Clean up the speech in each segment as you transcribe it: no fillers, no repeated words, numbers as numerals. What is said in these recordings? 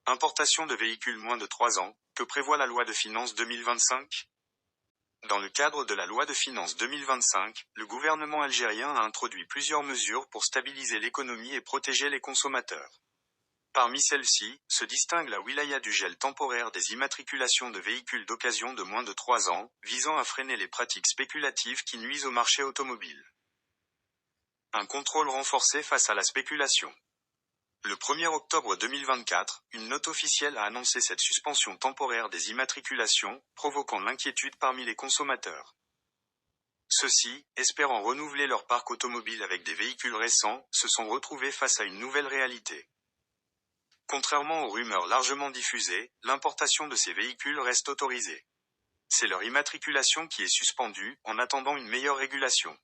Importation de véhicules moins de 3 ans, que prévoit la loi de finances 2025 ? Dans le cadre de la loi de finances 2025, le gouvernement algérien a introduit plusieurs mesures pour stabiliser l'économie et protéger les consommateurs. Parmi celles-ci, se distingue la wilaya du gel temporaire des immatriculations de véhicules d'occasion de moins de 3 ans, visant à freiner les pratiques spéculatives qui nuisent au marché automobile. Un contrôle renforcé face à la spéculation. Le 1er octobre 2024, une note officielle a annoncé cette suspension temporaire des immatriculations, provoquant l'inquiétude parmi les consommateurs. Ceux-ci, espérant renouveler leur parc automobile avec des véhicules récents, se sont retrouvés face à une nouvelle réalité. Contrairement aux rumeurs largement diffusées, l'importation de ces véhicules reste autorisée. C'est leur immatriculation qui est suspendue, en attendant une meilleure régulation.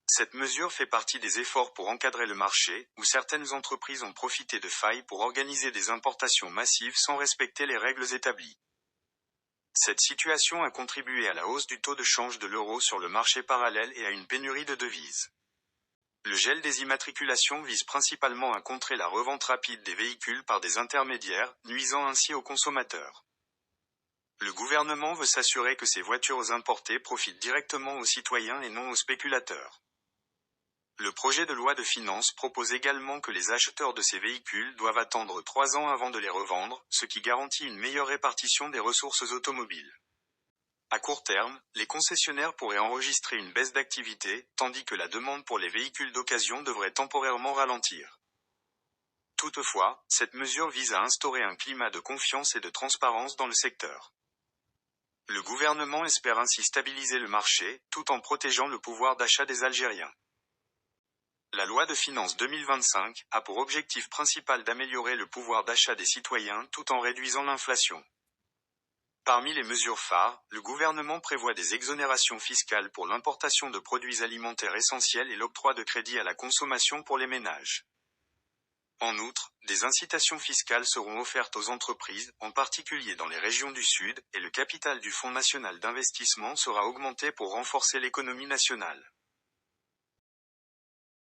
Cette mesure fait partie des efforts pour encadrer le marché, où certaines entreprises ont profité de failles pour organiser des importations massives sans respecter les règles établies. Cette situation a contribué à la hausse du taux de change de l'euro sur le marché parallèle et à une pénurie de devises. Le gel des immatriculations vise principalement à contrer la revente rapide des véhicules par des intermédiaires, nuisant ainsi aux consommateurs. Le gouvernement veut s'assurer que ces voitures importées profitent directement aux citoyens et non aux spéculateurs. Le projet de loi de finances propose également que les acheteurs de ces véhicules doivent attendre 3 ans avant de les revendre, ce qui garantit une meilleure répartition des ressources automobiles. À court terme, les concessionnaires pourraient enregistrer une baisse d'activité, tandis que la demande pour les véhicules d'occasion devrait temporairement ralentir. Toutefois, cette mesure vise à instaurer un climat de confiance et de transparence dans le secteur. Le gouvernement espère ainsi stabiliser le marché, tout en protégeant le pouvoir d'achat des Algériens. La loi de finances 2025 a pour objectif principal d'améliorer le pouvoir d'achat des citoyens tout en réduisant l'inflation. Parmi les mesures phares, le gouvernement prévoit des exonérations fiscales pour l'importation de produits alimentaires essentiels et l'octroi de crédits à la consommation pour les ménages. En outre, des incitations fiscales seront offertes aux entreprises, en particulier dans les régions du Sud, et le capital du Fonds national d'investissement sera augmenté pour renforcer l'économie nationale.